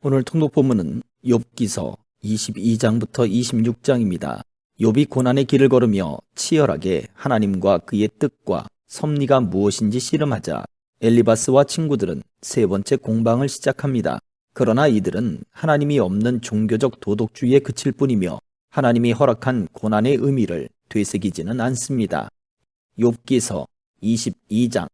오늘 통독 본문은 욥기서 22장부터 26장입니다. 욥이 고난의 길을 걸으며 치열하게 하나님과 그의 뜻과 섭리가 무엇인지 씨름하자 엘리바스와 친구들은 세 번째 공방을 시작합니다. 그러나 이들은 하나님이 없는 종교적 도덕주의에 그칠 뿐이며 하나님이 허락한 고난의 의미를 되새기지는 않습니다. 욥기서 22장.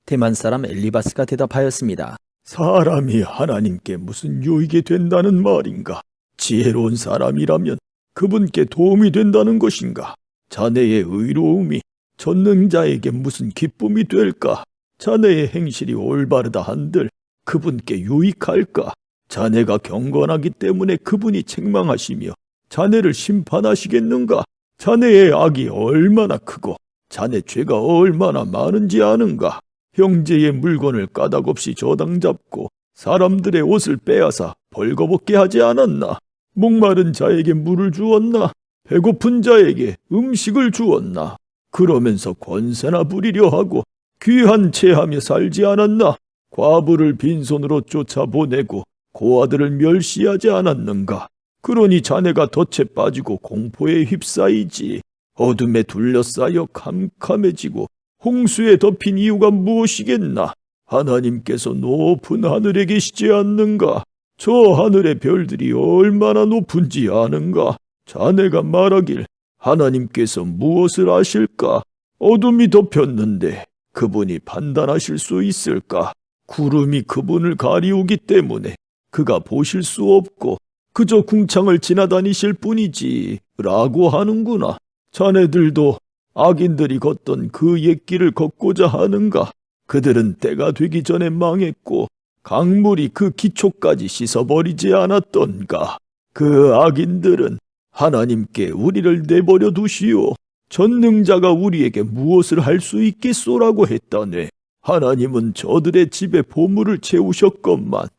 대만 사람 엘리바스가 대답하였습니다. 사람이 하나님께 무슨 유익이 된다는 말인가? 지혜로운 사람이라면 그분께 도움이 된다는 것인가? 자네의 의로움이 전능자에게 무슨 기쁨이 될까? 자네의 행실이 올바르다 한들 그분께 유익할까? 자네가 경건하기 때문에 그분이 책망하시며 자네를 심판하시겠는가? 자네의 악이 얼마나 크고 자네 죄가 얼마나 많은지 아는가? 형제의 물건을 까닭없이 저당 잡고 사람들의 옷을 빼앗아 벌거벗게 하지 않았나? 목마른 자에게 물을 주었나? 배고픈 자에게 음식을 주었나? 그러면서 권세나 부리려 하고 귀한 체하며 살지 않았나? 과부를 빈손으로 쫓아보내고 고아들을 멸시하지 않았는가? 그러니 자네가 덫에 빠지고 공포에 휩싸이지. 어둠에 둘러싸여 캄캄해지고 홍수에 덮인 이유가 무엇이겠나? 하나님께서 높은 하늘에 계시지 않는가? 저 하늘의 별들이 얼마나 높은지 아는가? 자네가 말하길 하나님께서 무엇을 아실까? 어둠이 덮였는데 그분이 판단하실 수 있을까? 구름이 그분을 가리우기 때문에 그가 보실 수 없고 그저 궁창을 지나다니실 뿐이지 라고 하는구나. 자네들도 악인들이 걷던 그 옛길을 걷고자 하는가? 그들은 때가 되기 전에 망했고 강물이 그 기초까지 씻어버리지 않았던가? 그 악인들은 하나님께 우리를 내버려 두시오. 전능자가 우리에게 무엇을 할 수 있겠소라고 했다네. 하나님은 저들의 집에 보물을 채우셨건만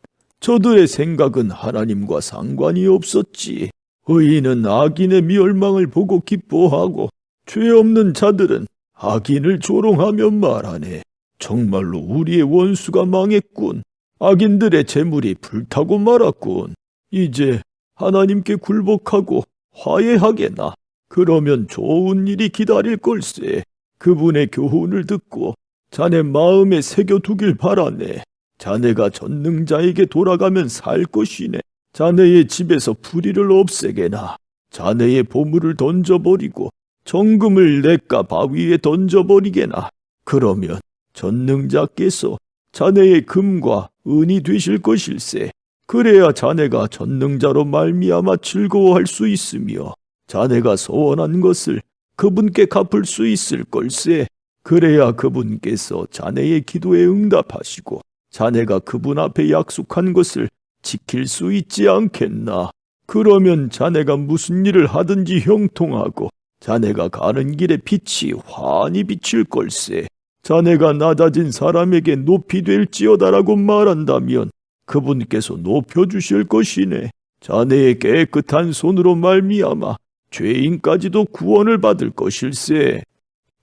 저들의 생각은 하나님과 상관이 없었지. 의인은 악인의 멸망을 보고 기뻐하고 죄 없는 자들은 악인을 조롱하며 말하네. 정말로 우리의 원수가 망했군. 악인들의 재물이 불타고 말았군. 이제 하나님께 굴복하고 화해하게나. 그러면 좋은 일이 기다릴 걸세. 그분의 교훈을 듣고 자네 마음에 새겨두길 바라네. 자네가 전능자에게 돌아가면 살 것이네. 자네의 집에서 불의를 없애게나. 자네의 보물을 던져버리고 정금을 냇가 바위에 던져버리게나. 그러면 전능자께서 자네의 금과 은이 되실 것일세. 그래야 자네가 전능자로 말미암아 즐거워할 수 있으며 자네가 소원한 것을 그분께 갚을 수 있을 걸세. 그래야 그분께서 자네의 기도에 응답하시고 자네가 그분 앞에 약속한 것을 지킬 수 있지 않겠나. 그러면 자네가 무슨 일을 하든지 형통하고 자네가 가는 길에 빛이 환히 비칠 걸세. 자네가 낮아진 사람에게 높이 될지어다라고 말한다면 그분께서 높여주실 것이네. 자네의 깨끗한 손으로 말미암아 죄인까지도 구원을 받을 것일세.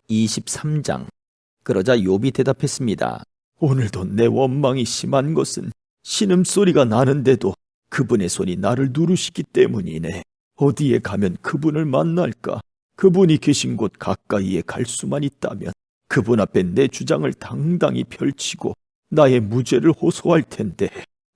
23장. 그러자 욥이 대답했습니다. 오늘도 내 원망이 심한 것은 신음소리가 나는데도 그분의 손이 나를 누르시기 때문이네. 어디에 가면 그분을 만날까? 그분이 계신 곳 가까이에 갈 수만 있다면 그분 앞에 내 주장을 당당히 펼치고 나의 무죄를 호소할 텐데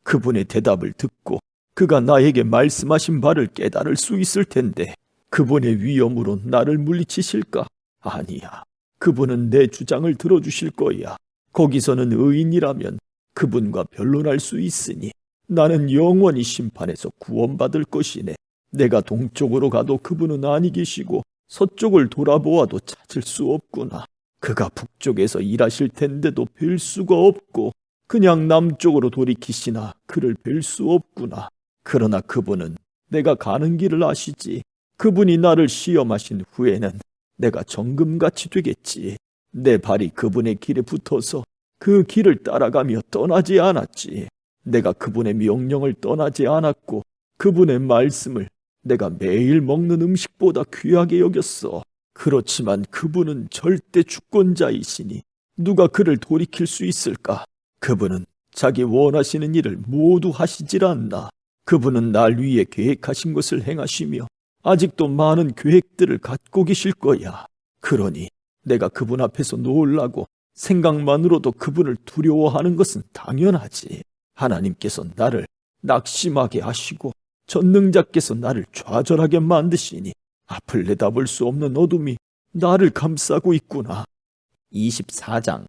그분의 대답을 듣고 그가 나에게 말씀하신 바를 깨달을 수 있을 텐데 그분의 위엄으로 나를 물리치실까? 아니야. 그분은 내 주장을 들어주실 거야. 거기서는 의인이라면 그분과 변론할 수 있으니 나는 영원히 심판에서 구원받을 것이네. 내가 동쪽으로 가도 그분은 아니 계시고 서쪽을 돌아보아도 찾을 수 없구나. 그가 북쪽에서 일하실 텐데도 뵐 수가 없고 그냥 남쪽으로 돌이키시나 그를 뵐 수 없구나. 그러나 그분은 내가 가는 길을 아시지. 그분이 나를 시험하신 후에는 내가 정금같이 되겠지. 내 발이 그분의 길에 붙어서 그 길을 따라가며 떠나지 않았지. 내가 그분의 명령을 떠나지 않았고 그분의 말씀을 내가 매일 먹는 음식보다 귀하게 여겼어. 그렇지만 그분은 절대 주권자이시니 누가 그를 돌이킬 수 있을까? 그분은 자기 원하시는 일을 모두 하시질 않나. 그분은 날 위해 계획하신 것을 행하시며 아직도 많은 계획들을 갖고 계실 거야. 그러니 내가 그분 앞에서 놀라고 생각만으로도 그분을 두려워하는 것은 당연하지. 하나님께서 나를 낙심하게 하시고 전능자께서 나를 좌절하게 만드시니 앞을 내다볼 수 없는 어둠이 나를 감싸고 있구나. 24장.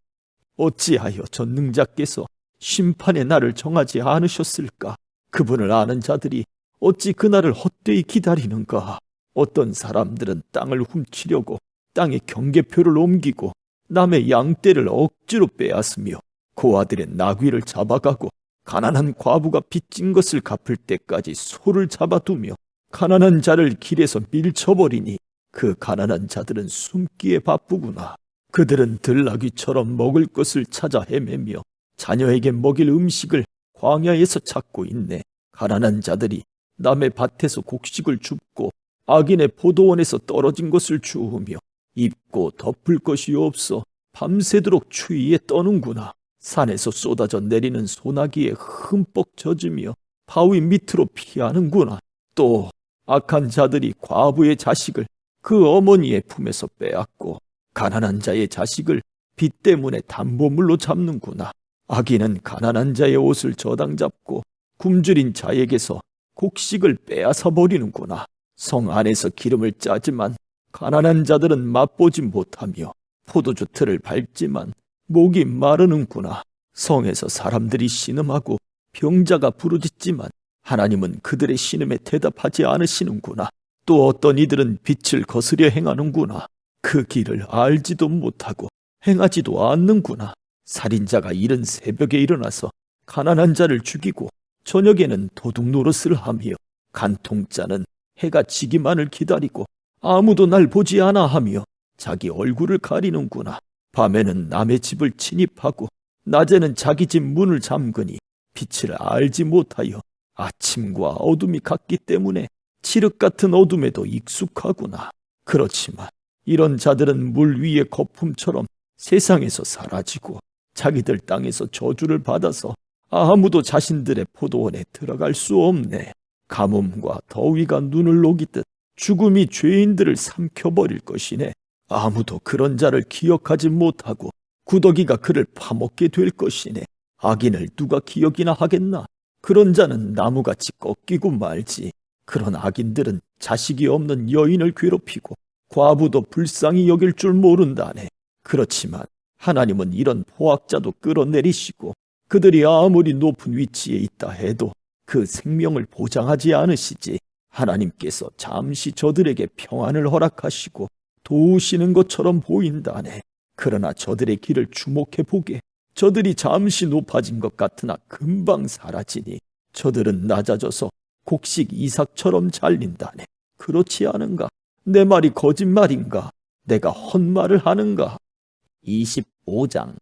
어찌하여 전능자께서 심판의 날을 정하지 않으셨을까? 그분을 아는 자들이 어찌 그날을 헛되이 기다리는가? 어떤 사람들은 땅을 훔치려고 땅에 경계표를 옮기고 남의 양떼를 억지로 빼앗으며 고아들의 나귀를 잡아가고 가난한 과부가 빚진 것을 갚을 때까지 소를 잡아두며 가난한 자를 길에서 밀쳐버리니 그 가난한 자들은 숨기에 바쁘구나. 그들은 들나귀처럼 먹을 것을 찾아 헤매며 자녀에게 먹일 음식을 광야에서 찾고 있네. 가난한 자들이 남의 밭에서 곡식을 줍고 악인의 포도원에서 떨어진 것을 주우며 입고 덮을 것이 없어 밤새도록 추위에 떠는구나. 산에서 쏟아져 내리는 소나기에 흠뻑 젖으며 바위 밑으로 피하는구나. 또 악한 자들이 과부의 자식을 그 어머니의 품에서 빼앗고 가난한 자의 자식을 빚 때문에 담보물로 잡는구나. 악인은 가난한 자의 옷을 저당 잡고 굶주린 자에게서 곡식을 빼앗아 버리는구나. 성 안에서 기름을 짜지만 가난한 자들은 맛보지 못하며 포도주 틀을 밟지만 목이 마르는구나. 성에서 사람들이 신음하고 병자가 부르짖지만 하나님은 그들의 신음에 대답하지 않으시는구나. 또 어떤 이들은 빛을 거스려 행하는구나. 그 길을 알지도 못하고 행하지도 않는구나. 살인자가 이른 새벽에 일어나서 가난한 자를 죽이고 저녁에는 도둑 노릇을 하며 간통자는 해가 지기만을 기다리고 아무도 날 보지 않아 하며 자기 얼굴을 가리는구나. 밤에는 남의 집을 침입하고 낮에는 자기 집 문을 잠그니 빛을 알지 못하여 아침과 어둠이 같기 때문에 칠흑 같은 어둠에도 익숙하구나. 그렇지만 이런 자들은 물 위의 거품처럼 세상에서 사라지고 자기들 땅에서 저주를 받아서 아무도 자신들의 포도원에 들어갈 수 없네. 가뭄과 더위가 눈을 녹이듯 죽음이 죄인들을 삼켜버릴 것이네. 아무도 그런 자를 기억하지 못하고 구더기가 그를 파먹게 될 것이네. 악인을 누가 기억이나 하겠나? 그런 자는 나무같이 꺾이고 말지. 그런 악인들은 자식이 없는 여인을 괴롭히고 과부도 불쌍히 여길 줄 모른다네. 그렇지만 하나님은 이런 포악자도 끌어내리시고 그들이 아무리 높은 위치에 있다 해도 그 생명을 보장하지 않으시지. 하나님께서 잠시 저들에게 평안을 허락하시고 도우시는 것처럼 보인다네. 그러나 저들의 길을 주목해 보게. 저들이 잠시 높아진 것 같으나 금방 사라지니 저들은 낮아져서 곡식 이삭처럼 잘린다네. 그렇지 않은가? 내 말이 거짓말인가? 내가 헛말을 하는가? 25장.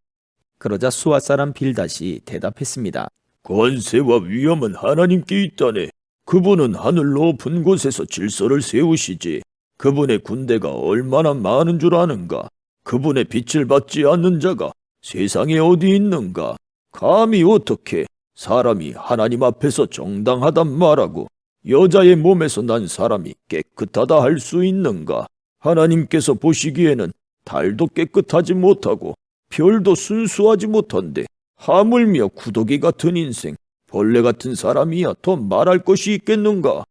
그러자 수아 사람 빌닷이 대답했습니다. 권세와 위엄은 하나님께 있다네. 그분은 하늘 높은 곳에서 질서를 세우시지. 그분의 군대가 얼마나 많은 줄 아는가? 그분의 빛을 받지 않는 자가 세상에 어디 있는가? 감히 어떻게 사람이 하나님 앞에서 정당하단 말하고 여자의 몸에서 난 사람이 깨끗하다 할 수 있는가? 하나님께서 보시기에는 달도 깨끗하지 못하고 별도 순수하지 못한데 하물며 구더기 같은 인생, 벌레 같은 사람이야 더 말할 것이 있겠는가?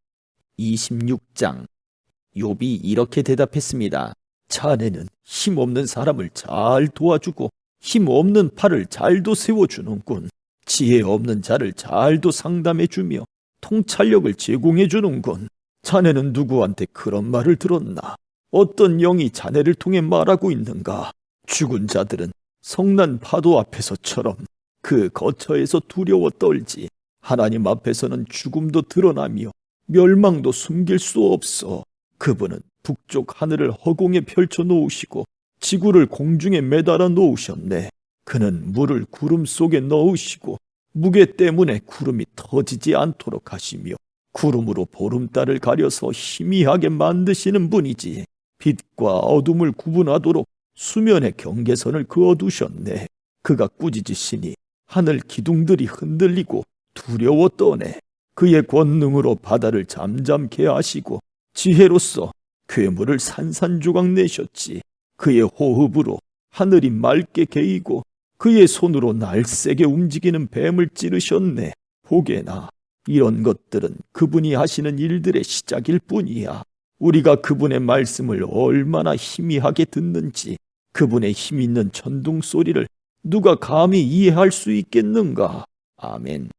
26장. 욥이 이렇게 대답했습니다. 자네는 힘없는 사람을 잘 도와주고 힘없는 팔을 잘도 세워주는군. 지혜 없는 자를 잘도 상담해주며 통찰력을 제공해주는군. 자네는 누구한테 그런 말을 들었나? 어떤 영이 자네를 통해 말하고 있는가? 죽은 자들은 성난 파도 앞에서처럼 그 거처에서 두려워 떨지. 하나님 앞에서는 죽음도 드러나며 멸망도 숨길 수 없어. 그분은 북쪽 하늘을 허공에 펼쳐 놓으시고 지구를 공중에 매달아 놓으셨네. 그는 물을 구름 속에 넣으시고 무게 때문에 구름이 터지지 않도록 하시며 구름으로 보름달을 가려서 희미하게 만드시는 분이지. 빛과 어둠을 구분하도록 수면의 경계선을 그어두셨네. 그가 꾸짖으시니 하늘 기둥들이 흔들리고 두려워 떠네. 그의 권능으로 바다를 잠잠케 하시고 지혜로서 괴물을 산산조각 내셨지. 그의 호흡으로 하늘이 맑게 개이고 그의 손으로 날쌔게 움직이는 뱀을 찌르셨네. 보게나 이런 것들은 그분이 하시는 일들의 시작일 뿐이야. 우리가 그분의 말씀을 얼마나 희미하게 듣는지, 그분의 힘 있는 천둥 소리를 누가 감히 이해할 수 있겠는가? 아멘.